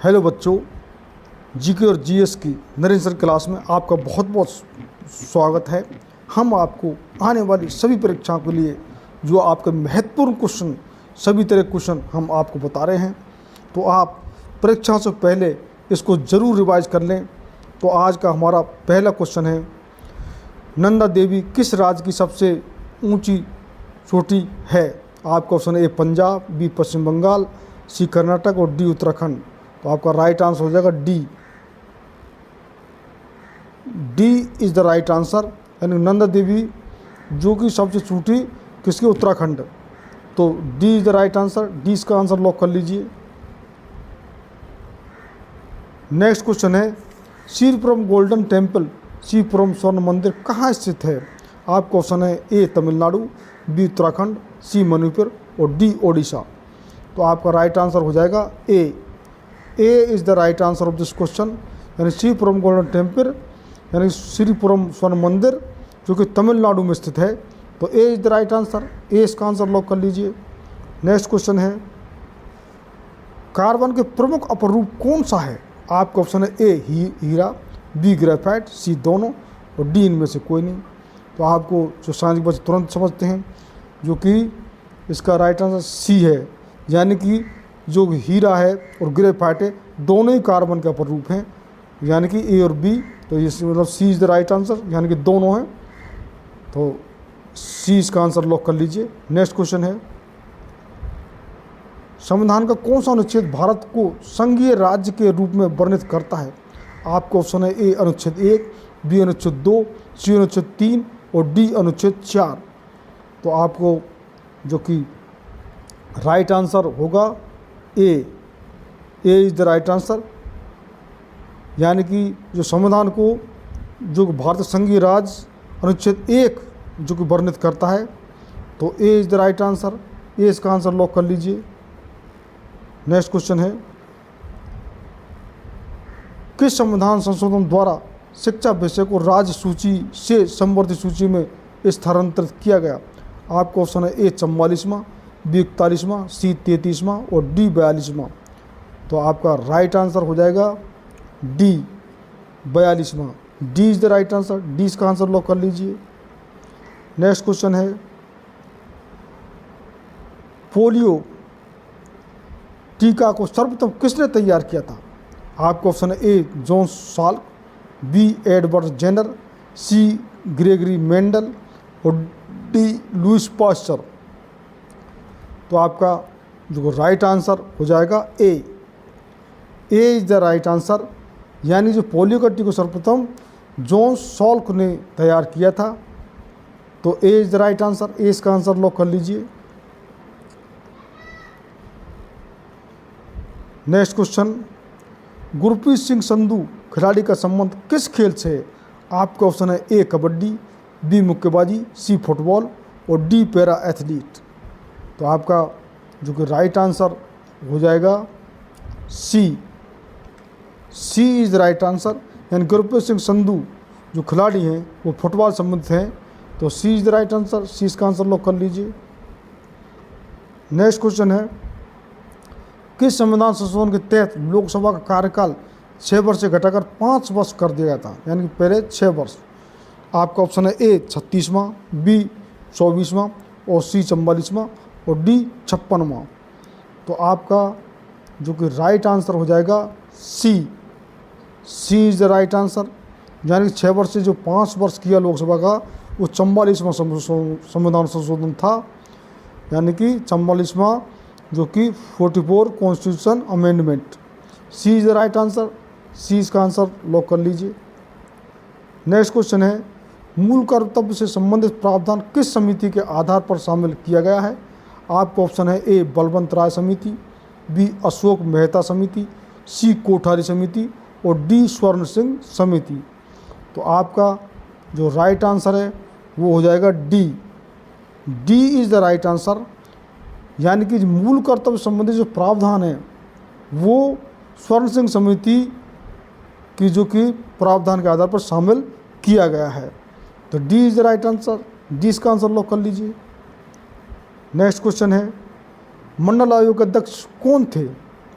Hello बच्चों, GK और GS की नरेंद्र सर क्लास में आपका बहुत बहुत स्वागत है। हम आपको आने वाली सभी परीक्षाओं के लिए जो आपके महत्वपूर्ण क्वेश्चन, सभी तरह के क्वेश्चन हम आपको बता रहे हैं, तो आप परीक्षा से पहले इसको ज़रूर रिवाइज कर लें। तो आज का हमारा पहला क्वेश्चन है, नंदा देवी किस राज्य की सबसे ऊंची चोटी है? आपका ऑप्शन ए पंजाब, बी पश्चिम बंगाल, सी कर्नाटक और डी उत्तराखंड। तो आपका राइट आंसर हो जाएगा D. D is the right answer, यानी नंदा देवी जो कि सबसे छोटी किसके? उत्तराखंड। तो D is the right answer, D इसका आंसर लॉक कर लीजिए। नेक्स्ट क्वेश्चन है, श्रीपुरम गोल्डन टेम्पल, श्रीपुरम स्वर्ण मंदिर कहाँ स्थित है? आपका ऑप्शन है A Tamil Nadu, B Uttarakhand, C Manipur और डी ओडिशा। तो आपका राइट आंसर हो जाएगा A. A is the right answer of this question, यानी श्रीपुरम गोल्डन टेम्पल यानी श्रीपुरम स्वर्ण मंदिर जो कि तमिलनाडु में स्थित है। तो A is the right answer, A इसका आंसर लॉक कर लीजिए। नेक्स्ट क्वेश्चन है, कार्बन के प्रमुख अपरूप कौन सा है? आपका ऑप्शन है ए हीरा, बी ग्रेफाइट, सी दोनों और डी इनमें से कोई नहीं। तो आपको जो साइंस बच्चे तुरंत समझते हैं जो कि इसका राइट आंसर सी है, यानी कि जो हीरा है और ग्रेफाइट है दोनों ही कार्बन के अपरूप हैं, यानी कि ए और बी। तो ये मतलब सी इज़ द राइट आंसर, यानी कि दोनों हैं। तो सी इसका आंसर लॉक कर लीजिए। नेक्स्ट क्वेश्चन है, संविधान का कौन सा अनुच्छेद भारत को संघीय राज्य के रूप में वर्णित करता है? आपका ऑप्शन है ए अनुच्छेद 1, बी अनुच्छेद 2, सी अनुच्छेद 3 और डी अनुच्छेद 4। तो आपको जो कि राइट आंसर होगा ए इज़ द राइट आंसर, यानी कि जो संविधान को जो भारत संघीय राज्य अनुच्छेद 1 जो कि वर्णित करता है, तो A is the right answer, A इसका आंसर लॉक कर लीजिए। नेक्स्ट क्वेश्चन है, किस संविधान संशोधन द्वारा शिक्षा विषय को राज्य सूची से संवर्धित सूची में स्थानांतरित किया गया? आपका ऑप्शन है ए 44वां, बी 41वां, सी 33वां और डी 42वां। तो आपका राइट आंसर हो जाएगा डी 42वां। D is the right answer, D इसका आंसर लॉक कर लीजिए। नेक्स्ट क्वेश्चन है, पोलियो टीका को सर्वप्रथम किसने तैयार किया था? आपका ऑप्शन है A John Salk, B Edward Jenner, C Gregory Mendel और डी लुइस पास्चर। तो आपका जो राइट आंसर हो जाएगा A is the right answer, यानी जो पोलियो का टीका सर्वप्रथम जॉन साल्क ने तैयार किया था। तो A is the right answer, A इसका आंसर लॉक कर लीजिए। नेक्स्ट क्वेश्चन, गुरप्रीत सिंह संधू खिलाड़ी का संबंध किस खेल से है? आपका ऑप्शन है ए कबड्डी, बी मुक्केबाजी, सी फुटबॉल और डी पैरा एथलीट। तो आपका जो कि राइट आंसर हो जाएगा सी इज़ द राइट आंसर, यानी गुरप्रीत सिंह संधू जो खिलाड़ी हैं वो फुटबॉल संबंधित हैं। तो सी is the right answer, C इसका आंसर लॉक कर लीजिए। नेक्स्ट क्वेश्चन है, किस संविधान संशोधन के तहत लोकसभा का कार्यकाल 6 वर्ष से घटाकर 5 वर्ष कर दिया गया था, यानी कि पहले 6 वर्ष? आपका ऑप्शन है ए 36वां, बी 24वां और सी 44वां और डी 56वां। तो आपका जो कि राइट आंसर हो जाएगा सी इज़ द राइट आंसर, यानी 6 वर्ष से जो 5 वर्ष किया लोकसभा का वो 44वां संविधान संशोधन था, यानी कि 44वां जो कि 44 constitution amendment. C is the right answer, C इसका आंसर लॉक कर लीजिए। नेक्स्ट क्वेश्चन है, मूल कर्तव्य से संबंधित प्रावधान किस समिति के आधार पर शामिल किया गया है? आपका ऑप्शन है ए बलवंत राय समिति, बी अशोक मेहता समिति, सी कोठारी समिति और डी स्वर्ण सिंह समिति। तो आपका जो राइट आंसर है वो हो जाएगा D is the right answer, यानी कि मूल कर्तव्य संबंधी जो प्रावधान है वो स्वर्ण सिंह समिति की जो कि प्रावधान के आधार पर शामिल किया गया है। तो D is the right answer, D इसका आंसर लॉक कर लीजिए। नेक्स्ट क्वेश्चन है, मंडल आयोग के अध्यक्ष कौन थे?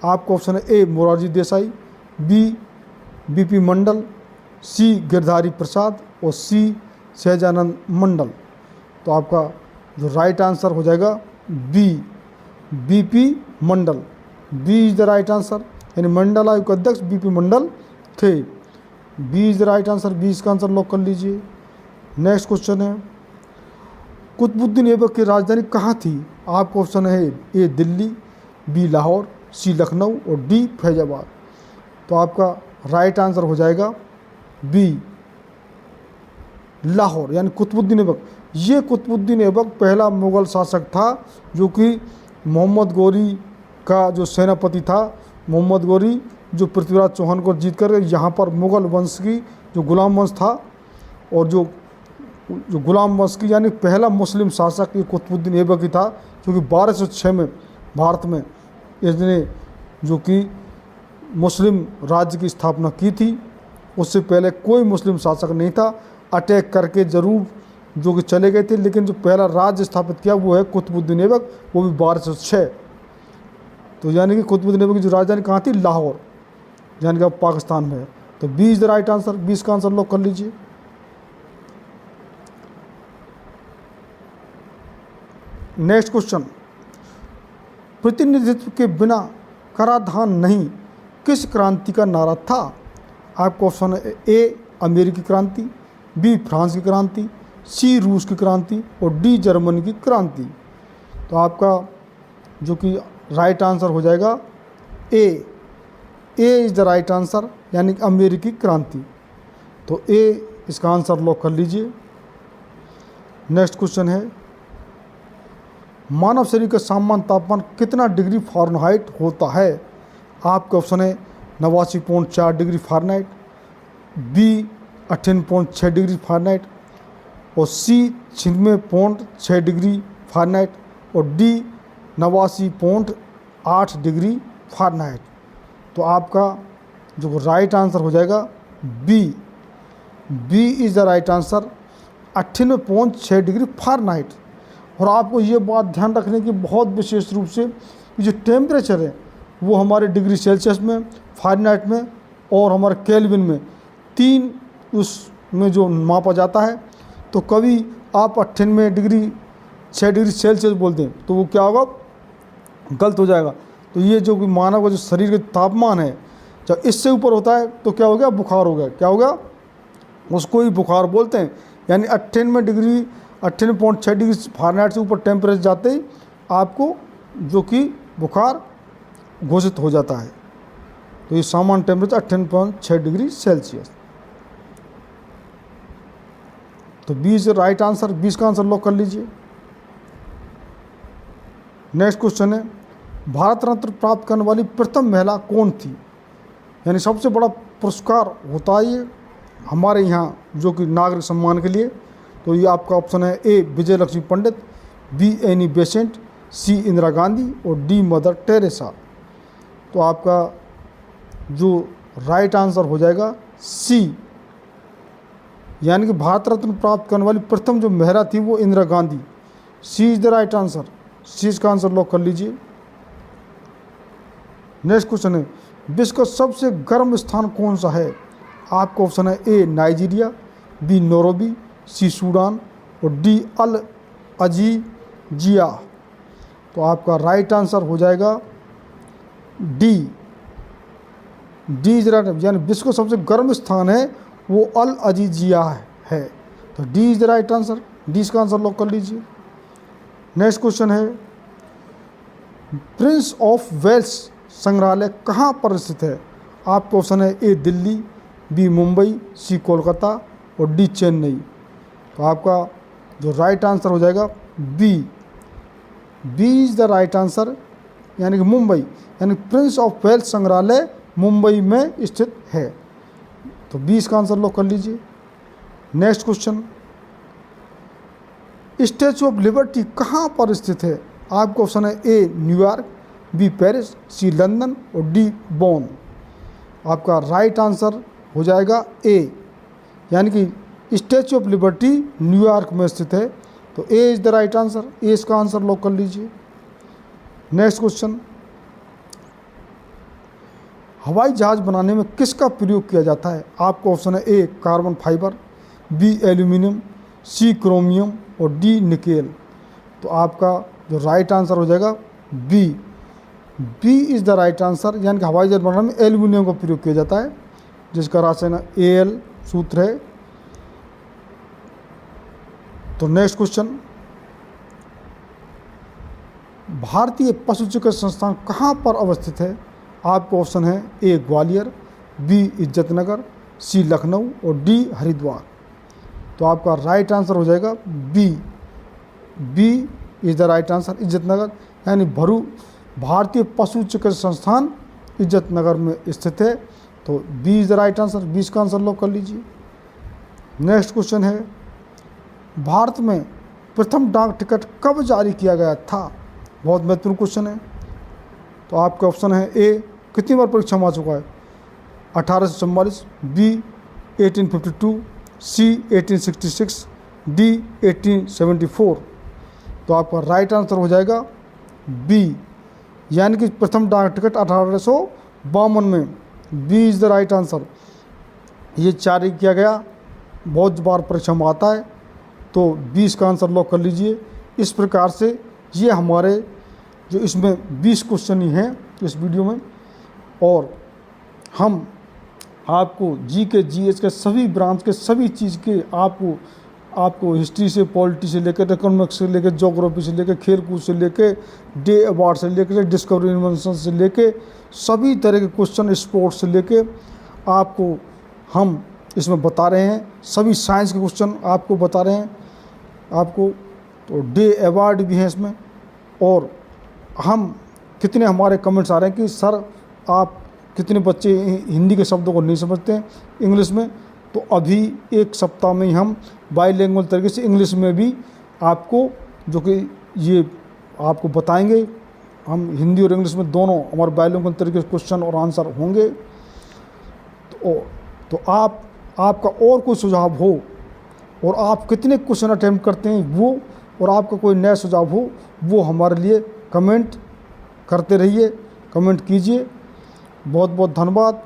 आपका ऑप्शन है ए मोरारजी देसाई, बी बीपी मंडल, सी गिरधारी प्रसाद और सी सहजानंद मंडल। तो आपका जो राइट आंसर हो जाएगा B B P Mandal. B is the right answer, यानी मंडल आयोग के अध्यक्ष बीपी मंडल थे। B is the right answer, B इसका आंसर लॉक कर लीजिए। नेक्स्ट क्वेश्चन है कुतुबुद्दीन ऐबक की राजधानी कहाँ थी? आपका ऑप्शन है ए दिल्ली, बी लाहौर, सी लखनऊ और डी फैजाबाद। तो आपका राइट आंसर हो जाएगा बी लाहौर, यानी कुतुबुद्दीन ऐबक। ये कुतुबुद्दीन ऐबक पहला मुग़ल शासक था जो कि मोहम्मद गौरी का जो सेनापति था। मोहम्मद गौरी जो पृथ्वीराज चौहान को जीत कर यहाँ पर मुग़ल वंश की जो गुलाम वंश था और जो गुलाम वंश की यानी पहला मुस्लिम शासक ये कुतुबुद्दीन ऐबक ही था, क्योंकि 1206 में भारत में इसने जो कि मुस्लिम राज्य की स्थापना की थी। उससे पहले कोई मुस्लिम शासक नहीं था, अटैक करके ज़रूर जो कि चले गए थे, लेकिन जो पहला राज्य स्थापित किया वो है कुतुबुद्दीन ऐबक, वो भी 1206। तो यानी कि कुतुबुद्दीन ऐबक की जो राजधानी कहाँ थी? लाहौर, यानी कि अब पाकिस्तान में है। तो B is the right answer, 20 का आंसर लॉक कर लीजिए। नेक्स्ट क्वेश्चन, प्रतिनिधित्व के बिना कराधान नहीं किस क्रांति का नारा था? आपका ऑप्शन है ए अमेरिकी क्रांति, बी फ्रांस की क्रांति, सी रूस की क्रांति और डी जर्मनी की क्रांति। तो आपका जो कि राइट आंसर हो जाएगा A is the right answer, यानी कि अमेरिकी क्रांति। तो ए इसका आंसर लॉक कर लीजिए। नेक्स्ट क्वेश्चन है मानव शरीर का सामान्य तापमान कितना डिग्री फ़ारेनहाइट होता है? आपका ऑप्शन है 89.4 degree Fahrenheit, B 58.6 degree Fahrenheit और सी 96.6 डिग्री फ़ारेनहाइट और डी 89.8 डिग्री फ़ारेनहाइट। तो आपका जो राइट आंसर हो जाएगा B is the right answer, 98.6 degree Fahrenheit. और आपको ये बात ध्यान रखने की बहुत विशेष रूप से कि जो टेम्परेचर है वो हमारे डिग्री सेल्सियस में, फ़ारेनहाइट में और हमारे केल्विन में, 3 उसमें जो मापा जाता है। तो कभी आप 98.6 डिग्री सेल्सियस बोलते हैं तो वो क्या होगा? गलत हो जाएगा। तो ये जो कि मानव का जो शरीर का तापमान है जब इससे ऊपर होता है तो क्या हो गया? बुखार हो गया। क्या हो गया? उसको ही बुखार बोलते हैं। यानी 98.6 डिग्री फ़ारेनहाइट से ऊपर टेम्परेचर जाते ही आपको जो कि बुखार घोषित हो जाता है। तो ये सामान्य टेम्परेचर 98.6 डिग्री सेल्सियस। तो 20 राइट आंसर, 20 का आंसर लॉक कर लीजिए। नेक्स्ट क्वेश्चन है भारत रत्न प्राप्त करने वाली प्रथम महिला कौन थी? यानी सबसे बड़ा पुरस्कार होता है ये हमारे यहाँ जो कि नागरिक सम्मान के लिए। तो ये आपका ऑप्शन है ए विजय लक्ष्मी पंडित, बी एनी बेसेंट, सी इंदिरा गांधी और डी मदर टेरेसा। तो आपका जो राइट आंसर हो जाएगा सी, यानी कि भारत रत्न प्राप्त करने वाली प्रथम जो महिला थी वो इंदिरा गांधी। सी is the right answer, C इसका आंसर लॉक कर लीजिए। नेक्स्ट क्वेश्चन है विश्व का सबसे गर्म स्थान कौन सा है? आपका ऑप्शन है ए नाइजीरिया, बी नैरोबी, सी सूडान और डी अल अजीजिया। तो आपका राइट आंसर हो जाएगा डी इज राइट, यानी विश्व का सबसे गर्म स्थान है वो अल अजीजिया है। तो D is the right answer, D इसका आंसर लॉक कर लीजिए। नेक्स्ट क्वेश्चन है प्रिंस ऑफ वेल्स संग्रहालय कहाँ पर स्थित है? आपका ऑप्शन है ए दिल्ली, बी मुंबई, सी कोलकाता और डी चेन्नई। तो आपका जो राइट आंसर हो जाएगा B is the right answer, यानी कि मुंबई, यानी प्रिंस ऑफ वेल्स संग्रहालय मुंबई में स्थित है। तो 20 का आंसर लॉक कर लीजिए। Next question statue of liberty कहाँ पर स्थित है? आपका ऑप्शन है ए न्यूयॉर्क, बी पेरिस, सी लंदन और डी बोन। आपका राइट आंसर हो जाएगा ए, यानी कि स्टैचू ऑफ लिबर्टी न्यूयॉर्क में स्थित है। तो A is the right answer, A इसका आंसर लॉक कर लीजिए। नेक्स्ट क्वेश्चन हवाई जहाज़ बनाने में किसका प्रयोग किया जाता है? आपका ऑप्शन है A carbon fibre, B aluminium, C chromium और डी निकेल। तो आपका जो राइट आंसर हो जाएगा B. B is the right answer, यानी कि हवाई जहाज़ बनाने में एल्यूमिनियम का प्रयोग किया जाता है, जिसका रासायनिक Al सूत्र है। तो नेक्स्ट क्वेश्चन, भारतीय पशु चिकित्सा संस्थान कहाँ पर अवस्थित है? आपका ऑप्शन है A Gwalior, B Izzatnagar, C Lucknow और डी हरिद्वार। तो आपका राइट आंसर हो जाएगा B. B is the right answer, Izzatnagar, यानी भारतीय पशु चिकित्सा संस्थान इज्जतनगर में स्थित है। तो B is the right answer, 20 का आंसर लॉक कर लीजिए। नेक्स्ट क्वेश्चन है, भारत में प्रथम डाक टिकट कब जारी किया गया था? बहुत महत्वपूर्ण क्वेश्चन है। तो आपका ऑप्शन है ए कितनी बार परीक्षा में आ चुका है? 1844, बी 1852, सी 1866, डी 1874। तो आपका राइट आंसर हो जाएगा बी, यानी कि प्रथम डाक टिकट 1852 में। B is the right answer. ये जारी किया गया, बहुत बार परीक्षा में आता है। तो 20 का आंसर लॉक कर लीजिए। इस प्रकार से ये हमारे जो इसमें 20 क्वेश्चन ही हैं इस वीडियो में, और हम आपको जी के GH के सभी ब्रांच के सभी चीज़ के आपको हिस्ट्री से, पॉलिटी से लेकर, इकोनॉमिक्स से लेकर, ज्योग्राफी से लेकर, खेल कूद से लेकर, डे अवार्ड से लेकर, डिस्कवरी इन्वेंशन से लेकर, सभी तरह के क्वेश्चन, स्पोर्ट्स से लेकर आपको हम इसमें बता रहे हैं। सभी साइंस के क्वेश्चन आपको बता रहे हैं आपको। तो डे अवार्ड भी है इसमें। और हम कितने हमारे कमेंट्स आ रहे हैं कि सर आप कितने बच्चे हिंदी के शब्दों को नहीं समझते हैं इंग्लिश में। तो अभी एक सप्ताह में ही हम बाईलैंग्वेज तरीके से इंग्लिश में भी आपको जो कि ये आपको बताएंगे। हम हिंदी और इंग्लिश में दोनों हमारे बाईलैंग्वेज तरीके से क्वेश्चन और आंसर होंगे। तो आपका और कोई सुझाव हो और आप कितने क्वेश्चन अटेम्प्ट करते हैं वो, और आपका कोई नया सुझाव हो, वो हमारे लिए कमेंट करते रहिए, कमेंट कीजिए। बहुत बहुत धन्यवाद।